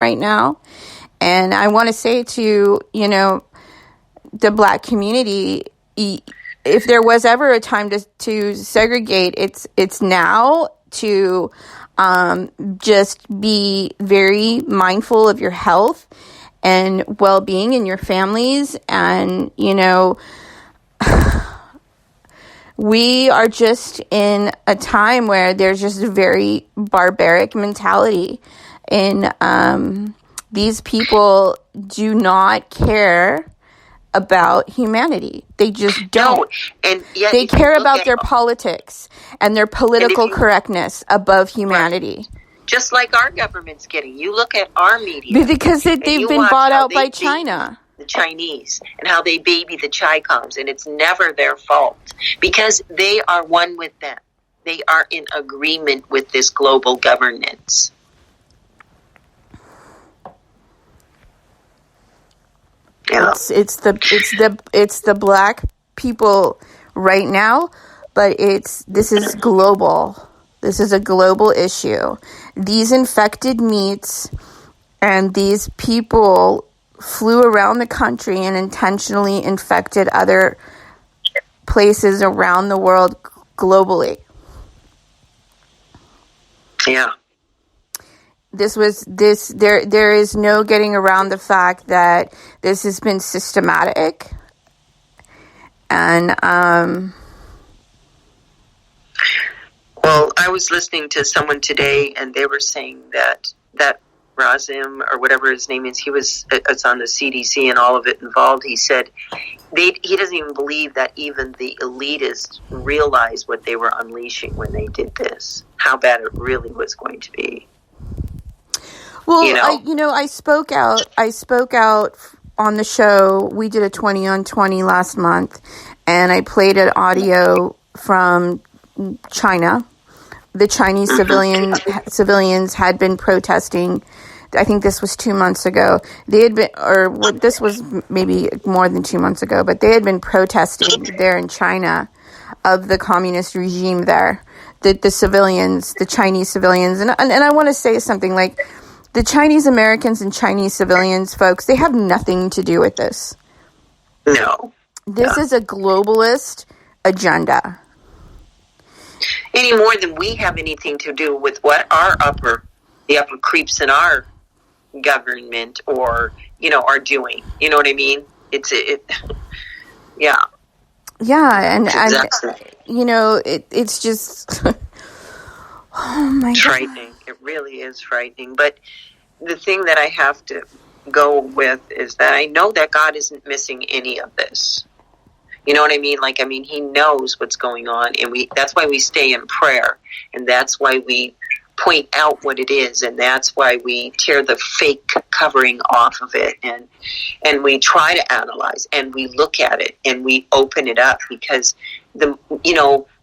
right now. And I want to say to, the Black community, if there was ever a time to segregate, it's now, to just be very mindful of your health and well-being in your families. And, we are just in a time where there's just a very barbaric mentality. And these people do not care about humanity. They just don't. No. And yet they care about their politics and their political correctness above humanity. Right. Just like our government's getting. You look at our media. Because they've been bought out by China. The Chinese, and how they baby the Chi-Coms, and it's never their fault. Because they are one with them. They are in agreement with this global governance. Yeah. It's the Black people right now, but this is global. This is a global issue. These infected meats and these people flew around the country and intentionally infected other places around the world globally. Yeah. There is no getting around the fact that this has been systematic. And well, I was listening to someone today, and they were saying that Razim, or whatever his name is, it's on the CDC and all of it involved. He said he doesn't even believe that even the elitists realized what they were unleashing when they did this, how bad it really was going to be. Well, I spoke out on the show. We did a 20 on 20 last month, and I played an audio from China. The Chinese civilians had been protesting. I think this was 2 months ago. This was maybe more than 2 months ago, but they had been protesting there in China of the communist regime there. The civilians, the Chinese civilians, and I want to say something like, the Chinese Americans and Chinese civilians, folks, they have nothing to do with this. No. This is a globalist agenda. Any more than we have anything to do with what the upper creeps in our government are doing. You know what I mean? Yeah. Yeah, and exactly. It's just oh my God. Frightening. It really is frightening. But the thing that I have to go with is that I know that God isn't missing any of this. You know what I mean? He knows what's going on, and that's why we stay in prayer, and that's why we point out what it is, and that's why we tear the fake covering off of it, and we try to analyze, and we look at it, and we open it up, because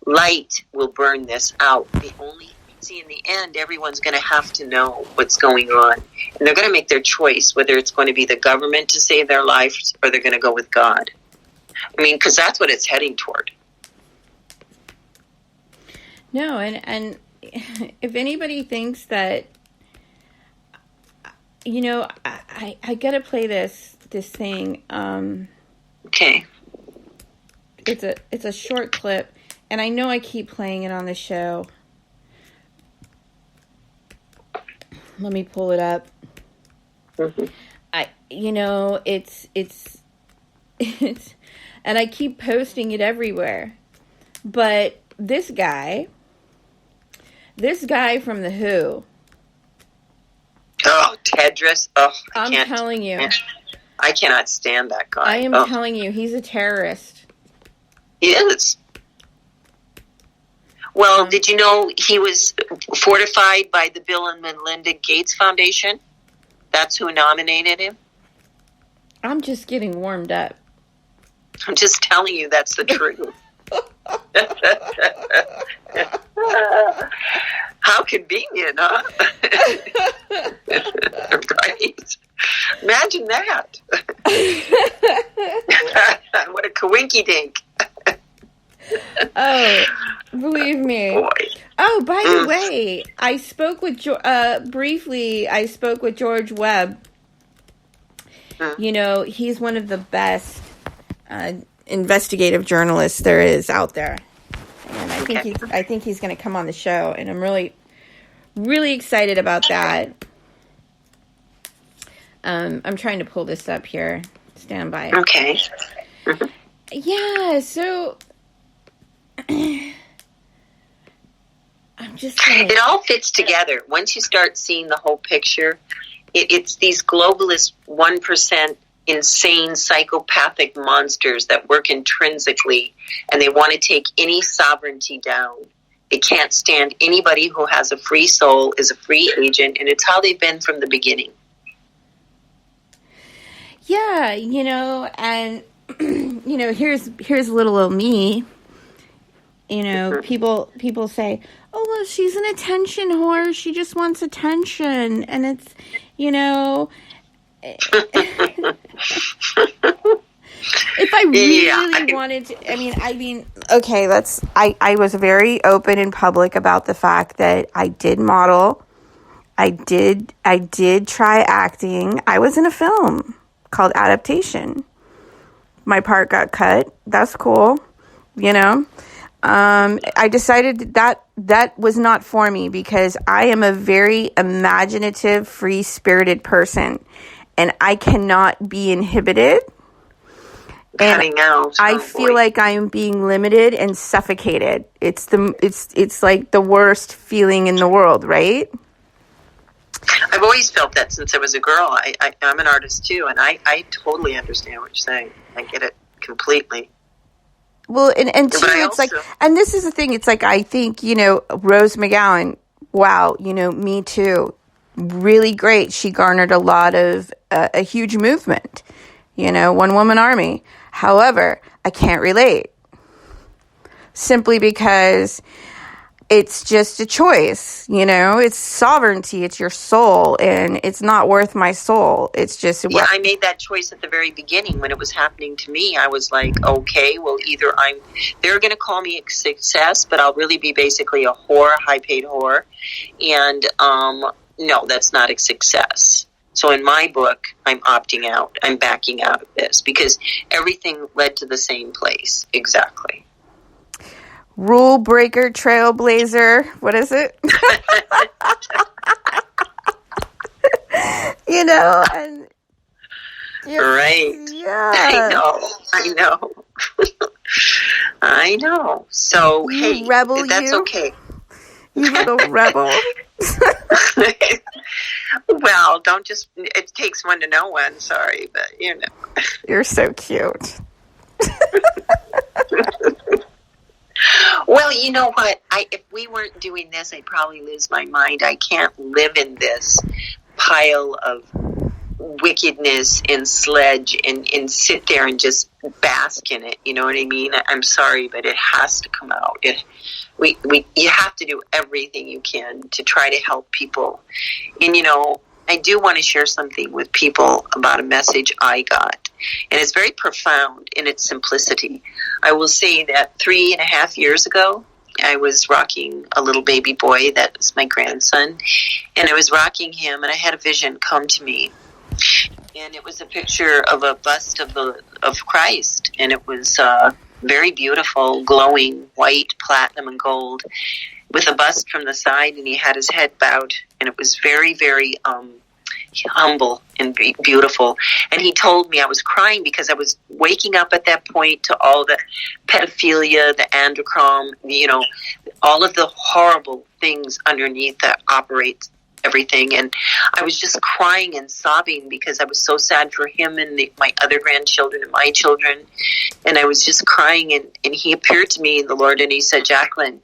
light will burn this out. In the end, everyone's going to have to know what's going on, and they're going to make their choice, whether it's going to be the government to save their lives or they're going to go with God. Because that's what it's heading toward. No, and if anybody thinks that, I got to play this thing. Okay. It's a short clip, and I know I keep playing it on the show. Let me pull it up. Mm-hmm. It's and I keep posting it everywhere. But this guy from The Who. Oh, Tedros. Oh, I'm telling you. I cannot stand that guy. I am telling you, he's a terrorist. He is. Well, did you know he was fortified by the Bill and Melinda Gates Foundation? That's who nominated him. I'm just getting warmed up. I'm just telling you that's the truth. How convenient, huh? Right? Imagine that. What a coinky dink. Oh, believe me. Boy. Oh, by the way, I spoke with briefly. I spoke with George Webb. You know, he's one of the best investigative journalists there is out there, and I think he's going to come on the show, and I'm really, really excited about that. I'm trying to pull this up here. Stand by. Okay. Yeah. So. I'm just it all fits together. Once you start seeing the whole picture, it's these globalist 1% insane psychopathic monsters that work intrinsically, and they want to take any sovereignty down. They can't stand anybody who has a free soul, is a free agent, and it's how they've been from the beginning. Yeah, you know, and you know, here's little old me. You know, people say, "Oh, well, she's an attention whore. She just wants attention." And it's, you know, if I really wanted to, I mean, okay, I was very open in public about the fact that I did model. I did try acting. I was in a film called Adaptation. My part got cut. That's cool, you know. I decided that was not for me because I am a very imaginative, free-spirited person, and I cannot be inhibited. Cutting out. I feel like I am being limited and suffocated. It's like the worst feeling in the world, right? I've always felt that since I was a girl. I'm an artist too, and I totally understand what you're saying. I get it completely. Well, and too, it's like, and this is the thing, it's like, I think, you know, Rose McGowan, wow, you know, Me Too, really great. She garnered a lot of, a huge movement, you know, one woman army. However, I can't relate. Simply because it's just a choice, you know, it's sovereignty, it's your soul, and it's not worth my soul. It's just... Yeah, I made that choice at the very beginning when it was happening to me. I was like, okay, well, either they're going to call me a success, but I'll really be basically a whore, high-paid whore, and no, that's not a success. So in my book, I'm opting out. I'm backing out of this because everything led to the same place, exactly. Rule breaker, trailblazer. What is it? You know, and right. Yeah. I know. I know. So you hey, rebel, that's you? okay. You little rebel. Well, don't just. It takes one to know one. Sorry, but you know. You're so cute. Well, you know what? If we weren't doing this, I'd probably lose my mind. I can't live in this pile of wickedness and sledge and sit there and just bask in it. You know what I mean? I'm sorry, but it has to come out. You have to do everything you can to try to help people. And, you know, I do want to share something with people about a message I got. And it's very profound in its simplicity. I will say that 3.5 years ago, I was rocking a little baby boy that was my grandson. And I was rocking him, and I had a vision come to me. And it was a picture of a bust of Christ. And it was very beautiful, glowing, white, platinum, and gold, with a bust from the side, and he had his head bowed. And it was very, very humble and beautiful. And he told me, I was crying because I was waking up at that point to all the pedophilia, the androchrome, you know, all of the horrible things underneath that operates everything. And I was just crying and sobbing because I was so sad for him and my other grandchildren and my children. And I was just crying, and he appeared to me in the Lord, and he said, Jacqueline,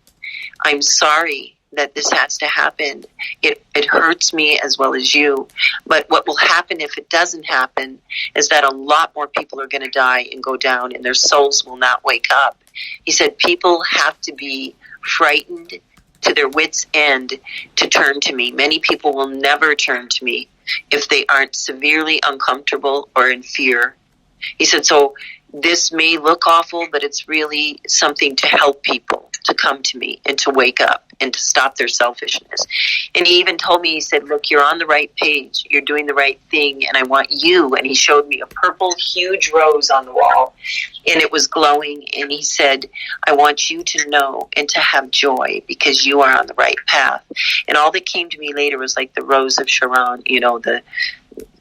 I'm sorry that this has to happen. It hurts me as well as you. But what will happen if it doesn't happen is that a lot more people are going to die and go down, and their souls will not wake up. He said people have to be frightened to their wits' end to turn to me. Many people will never turn to me if they aren't severely uncomfortable or in fear. He said, so this may look awful, but it's really something to help people to come to me and to wake up and to stop their selfishness. And he even told me, he said, look, you're on the right page. You're doing the right thing. And I want you. And he showed me a purple, huge rose on the wall. And it was glowing. And he said, I want you to know and to have joy because you are on the right path. And all that came to me later was like the Rose of Sharon, you know, the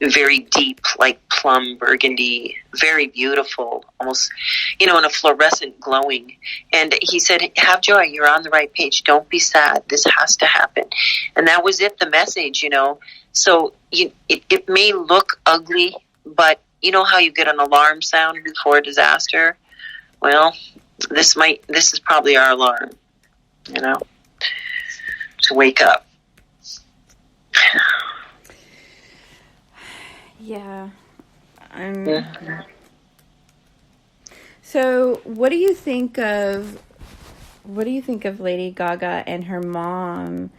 very deep, like plum burgundy, very beautiful, almost, you know, in a fluorescent glowing. And he said, have joy. You're on the right page. Don't be sad. This has to happen. And that was it, the message, you know. So it may look ugly, but you know how you get an alarm sound before a disaster? Well, this is probably our alarm, you know, to wake up. Yeah. So what do you think of Lady Gaga and her mom?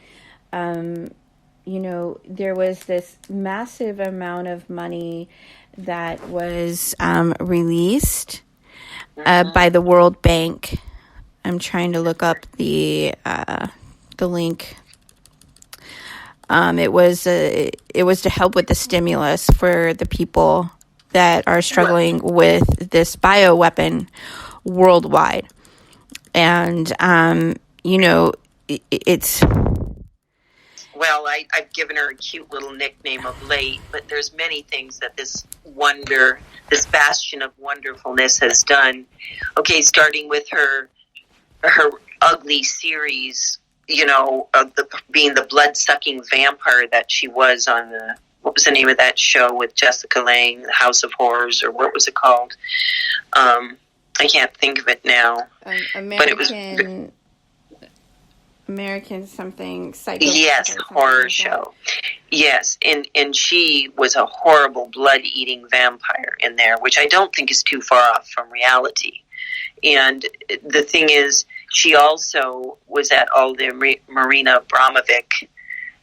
You know, there was this massive amount of money that was released by the World Bank. I'm trying to look up the link. It was to help with the stimulus for the people that are struggling with this bioweapon worldwide. And, you know, it's... Well, I've given her a cute little nickname of late, but there's many things that this bastion of wonderfulness has done. Okay, starting with her ugly series, you know, being the blood-sucking vampire that she was on what was the name of that show with Jessica Lange, The House of Horrors, or what was it called? I can't think of it now. But it was... American something, psycho. Yes, horror show. Yes, and she was a horrible blood-eating vampire in there, which I don't think is too far off from reality. And the thing is, she also was at all the Marina Abramovic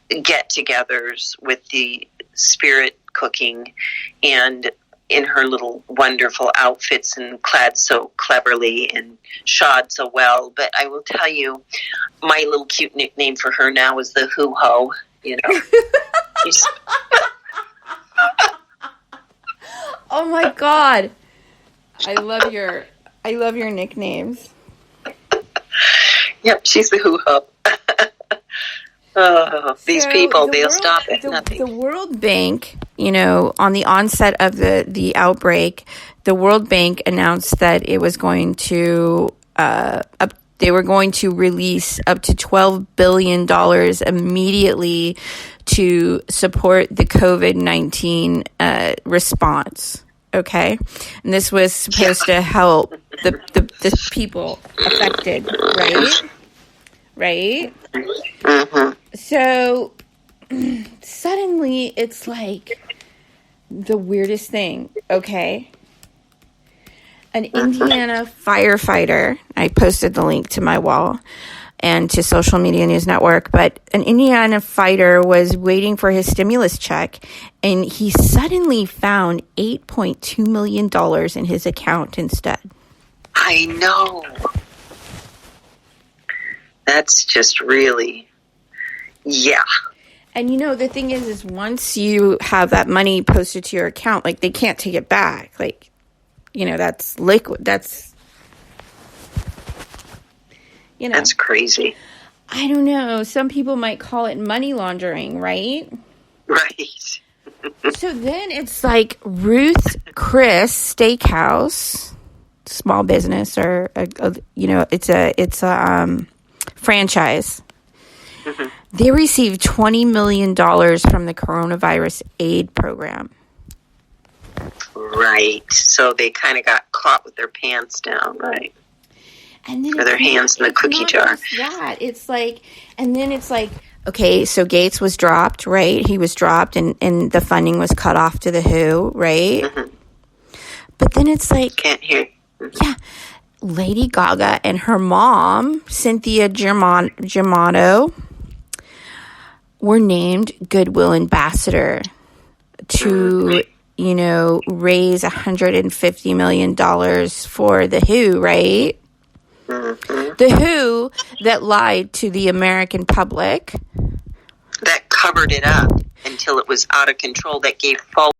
get-togethers with the spirit cooking and in her little wonderful outfits and clad so cleverly and shod so well. But I will tell you, my little cute nickname for her now is the hoo-ho, you know. Oh my God. I love your nicknames. Yep, she's the hoo-ho. These people, they'll stop at nothing. The World Bank, you know, on the onset of the outbreak, the World Bank announced that it was going to they were going to release up to $12 billion immediately to support the COVID-19 response. Okay, and this was supposed to help the people affected, right? Mm-hmm. So suddenly it's like the weirdest thing, okay? An Indiana firefighter, I posted the link to my wall and to Social Media News Network, but an Indiana fighter was waiting for his stimulus check and he suddenly found $8.2 million in his account instead. I know. That's just really, yeah. And you know, the thing is once you have that money posted to your account, like, they can't take it back. Like, you know, that's liquid. That's, you know. That's crazy. I don't know. Some people might call it money laundering, right? Right. So then it's like Ruth Chris Steakhouse, small business, or, you know, it's a franchise. Mm-hmm. They received $20 million from the coronavirus aid program. Right. So they kind of got caught with their pants down, right? And then or their hands in the cookie jar. That. It's like, and then it's like, okay, so Gates was dropped, right? He was dropped and the funding was cut off to the WHO, right? Mm-hmm. But then it's like, can't hear. Mm-hmm. Yeah. Lady Gaga and her mom, Cynthia Germano, were named Goodwill Ambassador to, you know, raise $150 million for the WHO, right? Mm-hmm. The WHO that lied to the American public. That covered it up until it was out of control, that gave false